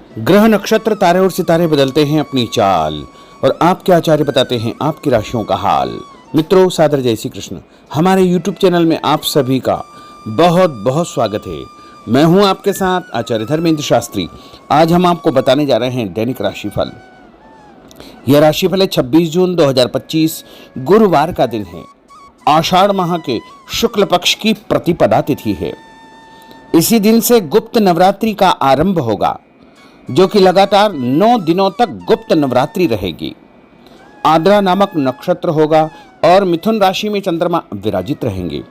ग्रह नक्षत्र तारे और सितारे बदलते हैं अपनी चाल और आपके आचार्य बताते हैं आपकी राशियों का हाल। मित्रों, सादर जय श्री कृष्ण। हमारे YouTube चैनल में आप सभी का बहुत बहुत स्वागत है। मैं हूं आपके साथ आचार्य धर्मेंद्र शास्त्री। आज हम आपको बताने जा रहे हैं दैनिक राशिफल। यह राशिफल है 26 जून 2025 गुरुवार का दिन है। आषाढ़ माह के शुक्ल पक्ष की प्रतिपदा तिथि है। इसी दिन से गुप्त नवरात्रि का आरंभ होगा, जो कि लगातार 9 दिनों तक गुप्त नवरात्रि रहेगी। आद्रा नामक नक्षत्र होगा और मिथुन राशि में चंद्रमा विराजित रहेंगे।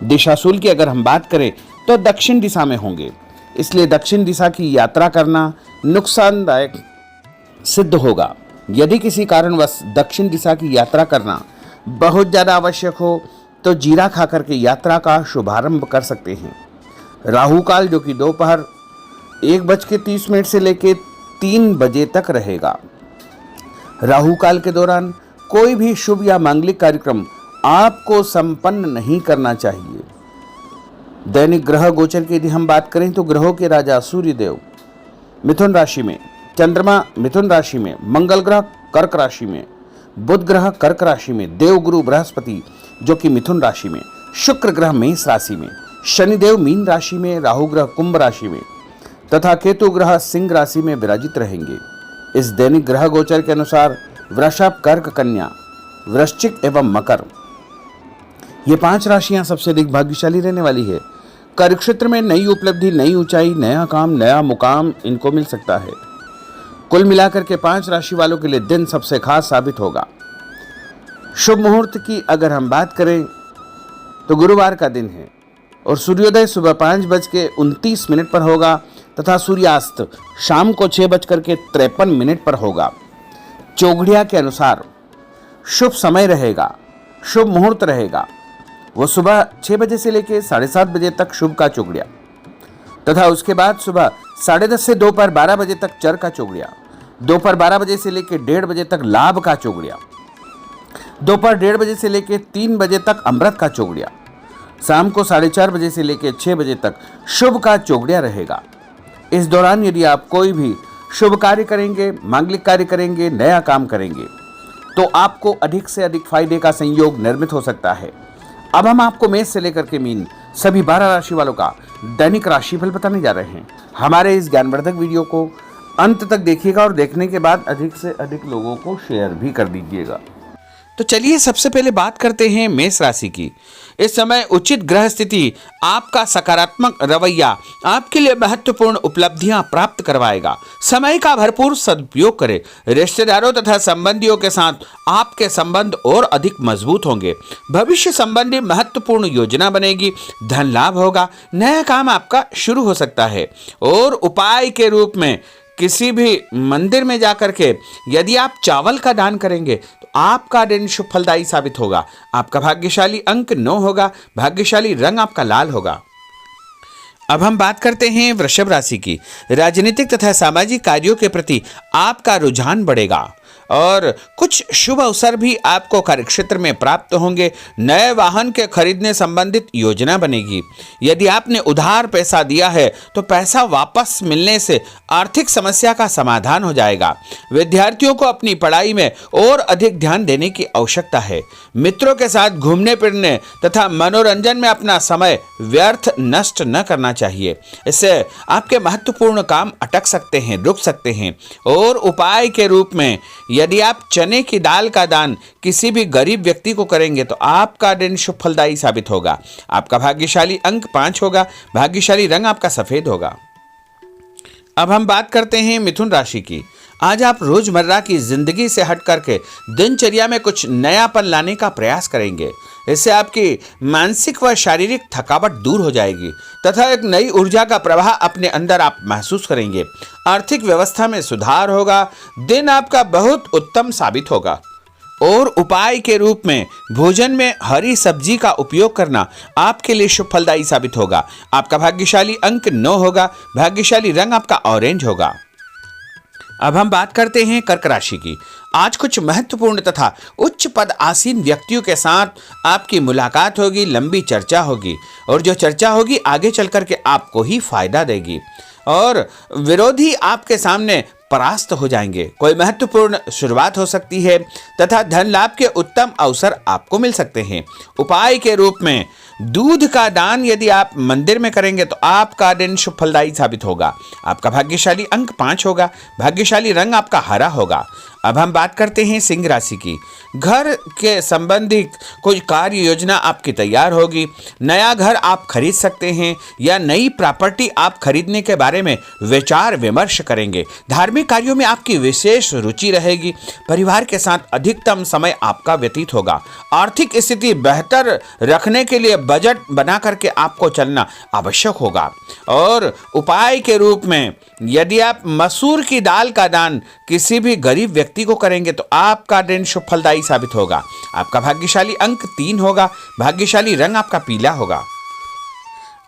दिशाशूल की अगर हम बात करें तो दक्षिण दिशा में होंगे, इसलिए दक्षिण दिशा की यात्रा करना नुकसानदायक सिद्ध होगा। यदि किसी कारणवश दक्षिण दिशा की यात्रा करना बहुत ज़्यादा आवश्यक हो तो जीरा खाकर के यात्रा का शुभारंभ कर सकते हैं। राहु काल, जो कि दोपहर 1:30 से लेकर 3 बजे तक रहेगा। राहु काल के दौरान कोई भी शुभ या मांगलिक कार्यक्रम आपको संपन्न नहीं करना चाहिए। दैनिक ग्रह गोचर की यदि हम बात करें तो ग्रहों के राजा सूर्य देव मिथुन राशि में, चंद्रमा मिथुन राशि में, मंगल ग्रह कर्क राशि में, बुध ग्रह कर्क राशि में, देवगुरु बृहस्पति जो कि मिथुन राशि में, शुक्र ग्रह मेष राशि में, शनिदेव मीन राशि में, राहु ग्रह कुंभ राशि में तथा केतु ग्रह सिंह राशि में विराजित रहेंगे। इस दैनिक ग्रह गोचर के अनुसार वृषभ, कर्क, कन्या, वृश्चिक एवं मकर, ये 5 राशियां सबसे अधिक भाग्यशाली रहने वाली है। कार्यक्षेत्र में नई उपलब्धि, नई ऊंचाई, नया काम, नया मुकाम इनको मिल सकता है। कुल मिलाकर के 5 राशि वालों के लिए दिन सबसे खास साबित होगा। शुभ मुहूर्त की अगर हम बात करें तो गुरुवार का दिन है और सूर्योदय सुबह 5:29 पर होगा तथा सूर्यास्त शाम को 6:53 पर होगा। चौघड़िया के अनुसार शुभ समय रहेगा, शुभ मुहूर्त रहेगा, वो सुबह 6 बजे से लेकर 7:30 बजे तक शुभ का चौघड़िया तथा उसके बाद सुबह 10:30 से दोपहर 12 बजे तक चर का चौघड़िया, दोपहर 12 बजे से लेकर 1:30 बजे तक लाभ का चौघड़िया, दोपहर 1:30 बजे से लेकर 3 बजे तक अमृत का चौघड़िया, शाम को 4:30 बजे से लेकर 6 बजे तक शुभ का चौघड़िया रहेगा। इस दौरान यदि आप कोई भी शुभ कार्य करेंगे, मांगलिक कार्य करेंगे, नया काम करेंगे तो आपको अधिक से अधिक फायदे का संयोग निर्मित हो सकता है। अब हम आपको मेष से लेकर के मीन सभी 12 राशि वालों का दैनिक राशिफल बताने जा रहे हैं। हमारे इस ज्ञानवर्धक वीडियो को अंत तक देखिएगा और देखने के बाद अधिक से अधिक लोगों को शेयर भी कर दीजिएगा। तो चलिए सबसे पहले बात करते हैं मेष राशि की। इस समय उचित ग्रह स्थिति आपका सकारात्मक रवैया आपके लिए महत्वपूर्ण उपलब्धियां प्राप्त करवाएगा। समय का भरपूर सदुपयोग करें। रिश्तेदारों तथा संबंधियों के साथ आपके संबंध और अधिक मजबूत होंगे। भविष्य संबंधी महत्वपूर्ण योजना बनेगी। धन लाभ होगा। नया काम आपका शुरू हो सकता है और उपाय के रूप में किसी भी मंदिर में जाकर के यदि आप चावल का दान करेंगे तो आपका दिन शुभ फलदायी साबित होगा। आपका भाग्यशाली अंक 9 होगा। भाग्यशाली रंग आपका लाल होगा। अब हम बात करते हैं वृषभ राशि की। राजनीतिक तथा सामाजिक कार्यों के प्रति आपका रुझान बढ़ेगा और कुछ शुभ अवसर भी आपको कार्यक्षेत्र में प्राप्त होंगे। नए वाहन के खरीदने संबंधित योजना बनेगी। यदि आपने उधार पैसा दिया है तो पैसा वापस मिलने से आर्थिक समस्या का समाधान हो जाएगा। विद्यार्थियों को अपनी पढ़ाई में और अधिक ध्यान देने की आवश्यकता है। मित्रों के साथ घूमने फिरने तथा मनोरंजन में अपना समय व्यर्थ नष्ट न करना चाहिए। इससे आपके महत्वपूर्ण काम अटक सकते हैं, रुक सकते हैं। और उपाय के रूप में यदि आप चने की दाल का दान किसी भी गरीब व्यक्ति को करेंगे तो आपका दिन शुभ फलदायी साबित होगा। आपका भाग्यशाली अंक 5 होगा। भाग्यशाली रंग आपका सफेद होगा। अब हम बात करते हैं मिथुन राशि की। आज आप रोजमर्रा की जिंदगी से हट करके दिनचर्या में कुछ नयापन लाने का प्रयास करेंगे। इससे आपकी मानसिक व शारीरिक थकावट दूर हो जाएगी तथा एक नई ऊर्जा का प्रवाह अपने अंदर आप महसूस करेंगे। आर्थिक व्यवस्था में सुधार होगा। दिन आपका बहुत उत्तम साबित होगा और उपाय के रूप में भोजन में हरी सब्जी का उपयोग करना आपके लिए शुभ फलदायी साबित होगा। आपका भाग्यशाली अंक 9 होगा। भाग्यशाली रंग आपका ऑरेंज होगा। अब हम बात करते हैं कर्क राशि की। आज कुछ महत्वपूर्ण तथा उच्च पद आसीन व्यक्तियों के साथ आपकी मुलाकात होगी। लंबी चर्चा होगी और जो चर्चा होगी आगे चलकर के आपको ही फायदा देगी। और विरोधी आपके सामने परास्त हो जाएंगे। कोई महत्वपूर्ण शुरुआत हो सकती है तथा धन लाभ के उत्तम अवसर आपको मिल सकते हैं। उपाय के रूप में दूध का दान यदि आप मंदिर में करेंगे तो आपका दिन शुभ फलदायी साबित होगा। आपका भाग्यशाली अंक 5 होगा। भाग्यशाली रंग आपका हरा होगा। अब हम बात करते हैं सिंह राशि की। घर के संबंधी कोई कार्य योजना आपकी तैयार होगी। नया घर आप खरीद सकते हैं या नई प्रॉपर्टी आप खरीदने के बारे में विचार विमर्श करेंगे। धार्मिक कार्यों में आपकी विशेष रुचि रहेगी। परिवार के साथ अधिकतम समय आपका व्यतीत होगा। आर्थिक स्थिति बेहतर रखने के लिए बजट बना करके आपको चलना आवश्यक होगा। और उपाय के रूप में यदि आप मसूर की दाल का दान किसी भी गरीब व्यक्ति को करेंगे तो आपका दिन शुभ फलदायी साबित होगा। आपका भाग्यशाली अंक 3 होगा। भाग्यशाली रंग आपका पीला होगा।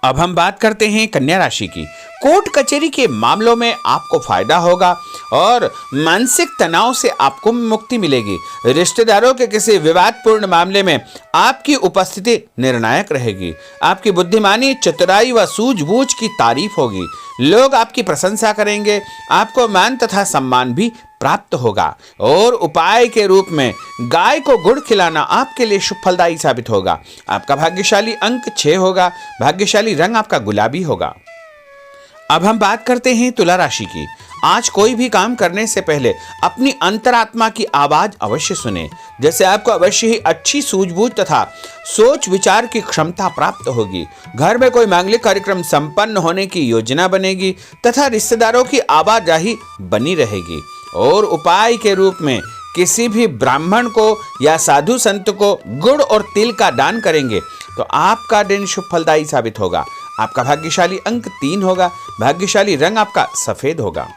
अब हम बात करते हैं कन्या राशि की। कोर्ट कचहरी के मामलों में आपको फायदा होगा और मानसिक तनाव से आपको मुक्ति मिलेगी। रिश्तेदारों के किसी विवादपूर्ण मामले में आपकी उपस्थिति निर्णायक रहेगी। आपकी बुद्धिमानी, चतुराई व सूझबूझ की तारीफ होगी। लोग आपकी प्रशंसा करेंगे। आपको मान तथा सम्मान भी प्राप्त होगा। और उपाय के रूप में गाय को गुड़ खिलाना आपके लिए शुभ फलदायी साबित होगा। आपका भाग्यशाली अंक 6 होगा। भाग्यशाली रंग आपका गुलाबी होगा। अब हम बात करते हैं तुला राशि की। आज कोई भी काम करने से पहले अपनी अंतरात्मा की आवाज अवश्य सुने। जैसे आपको अवश्य ही अच्छी सूझबूझ तथा सोच विचार की क्षमता प्राप्त होगी। घर में कोई मांगलिक कार्यक्रम संपन्न होने की योजना बनेगी तथा रिश्तेदारों की आवाजाही बनी रहेगी। और उपाय के रूप में किसी भी ब्राह्मण को या साधु संत को गुड़ और तिल का दान करेंगे तो आपका दिन शुभ फलदायी साबित होगा। आपका भाग्यशाली अंक 3 होगा। भाग्यशाली रंग आपका सफेद होगा।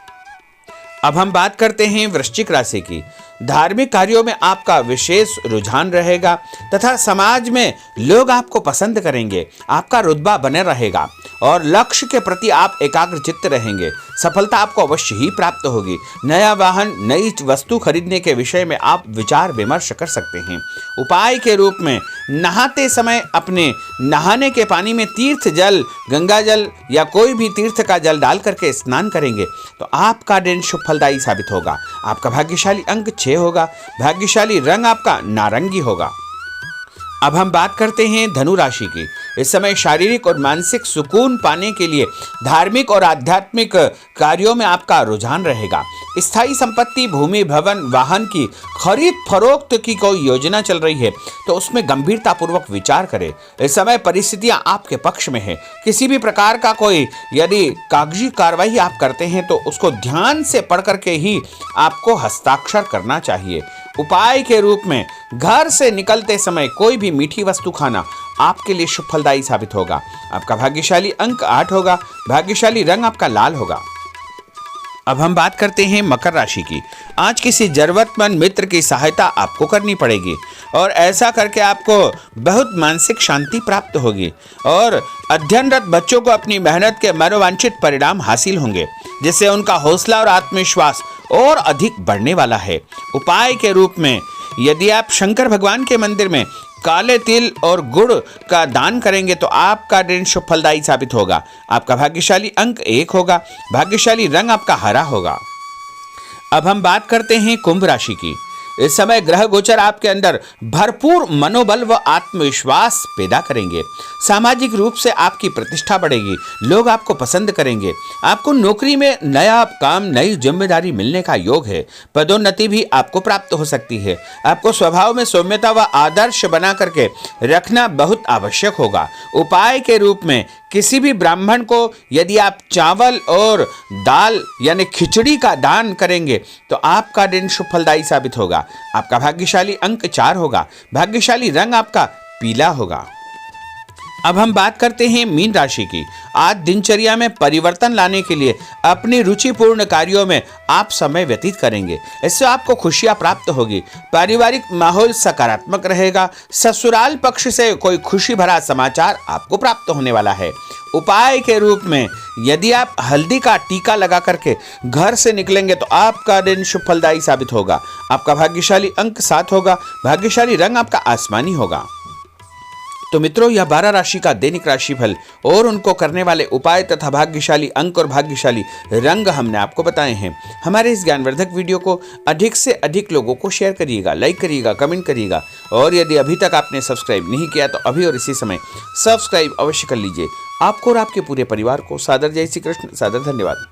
अब हम बात करते हैं वृश्चिक राशि की। धार्मिक कार्यों में आपका विशेष रुझान रहेगा तथा समाज में लोग आपको पसंद करेंगे। आपका रुतबा बने रहेगा और लक्ष्य के प्रति आप एकाग्रचित्त रहेंगे। सफलता आपको अवश्य ही प्राप्त होगी। नया वाहन, नई वस्तु खरीदने के विषय में आप विचार विमर्श कर सकते हैं। उपाय के रूप में नहाते समय अपने नहाने के पानी में तीर्थ जल, गंगा जल या कोई भी तीर्थ का जल डाल करके स्नान करेंगे तो आपका दिन शुभ फलदायी साबित होगा। आपका भाग्यशाली अंक 6 होगा। भाग्यशाली रंग आपका नारंगी होगा। अब हम बात करते हैं धनु राशि की। इस समय शारीरिक और मानसिक सुकून पाने के लिए धार्मिक और आध्यात्मिक कार्यों में आपका रुझान रहेगा। स्थायी संपत्ति, भूमि, भवन, वाहन की खरीद फरोख्त की कोई योजना चल रही है तो उसमें गंभीरता पूर्वक विचार करें। इस समय परिस्थितियां आपके पक्ष में है। किसी भी प्रकार का कोई यदि कागजी कार्रवाई आप करते हैं तो उसको ध्यान से पढ़ करके ही आपको हस्ताक्षर करना चाहिए। उपाय के रूप में घर से निकलते समय कोई भी मीठी वस्तु खाना आपके लिए शुभ फलदायी साबित होगा। आपका भाग्यशाली अंक 8 होगा। भाग्यशाली रंग आपका लाल होगा। अब हम बात करते हैं मकर राशि की। आज किसी जरूरतमंद मित्र की सहायता आपको करनी पड़ेगी और ऐसा करके आपको बहुत मानसिक शांति प्राप्त होगी और अध्ययनरत बच्चों को अपनी मेहनत के मनोवांछित परिणाम हासिल होंगे, जिससे उनका हौसला और आत्मविश्वास और अधिक बढ़ने वाला है। उपाय के रूप में यदि आप शंकर भगवान के मंदिर में काले तिल और गुड़ का दान करेंगे तो आपका दिन शुभ फलदायी साबित होगा। आपका भाग्यशाली अंक 1 होगा। भाग्यशाली रंग आपका हरा होगा। अब हम बात करते हैं कुंभ राशि की। इस समय ग्रह गोचर आपके अंदर भरपूर मनोबल व आत्मविश्वास पैदा करेंगे। सामाजिक रूप से आपकी प्रतिष्ठा बढ़ेगी। लोग आपको पसंद करेंगे। आपको नौकरी में नया काम, नई जिम्मेदारी मिलने का योग है। पदोन्नति भी आपको प्राप्त हो सकती है। आपको स्वभाव में सौम्यता व आदर्श बना करके रखना बहुत आवश्यक होगा। उपाय के रूप में किसी भी ब्राह्मण को यदि आप चावल और दाल यानी खिचड़ी का दान करेंगे तो आपका दिन शुभ फलदायी साबित होगा। आपका भाग्यशाली अंक 4 होगा। भाग्यशाली रंग आपका पीला होगा। अब हम बात करते हैं मीन राशि की। आज दिनचर्या में परिवर्तन लाने के लिए अपनी रुचिपूर्ण कार्यों में आप समय व्यतीत करेंगे। इससे आपको खुशियां प्राप्त होगी। पारिवारिक माहौल सकारात्मक रहेगा। ससुराल पक्ष से कोई खुशी भरा समाचार आपको प्राप्त होने वाला है। उपाय के रूप में यदि आप हल्दी का टीका लगा करके घर से निकलेंगे तो आपका दिन शुभ फलदायी साबित होगा। आपका भाग्यशाली अंक 7 होगा। भाग्यशाली रंग आपका आसमानी होगा। तो मित्रों, यह 12 राशि का दैनिक राशिफल और उनको करने वाले उपाय तथा भाग्यशाली अंक और भाग्यशाली रंग हमने आपको बताए हैं। हमारे इस ज्ञानवर्धक वीडियो को अधिक से अधिक लोगों को शेयर करिएगा, लाइक करिएगा, कमेंट करिएगा, और यदि अभी तक आपने सब्सक्राइब नहीं किया तो अभी और इसी समय सब्सक्राइब अवश्य कर लीजिए। आपको और आपके पूरे परिवार को सादर जय श्री कृष्ण, सादर धन्यवाद।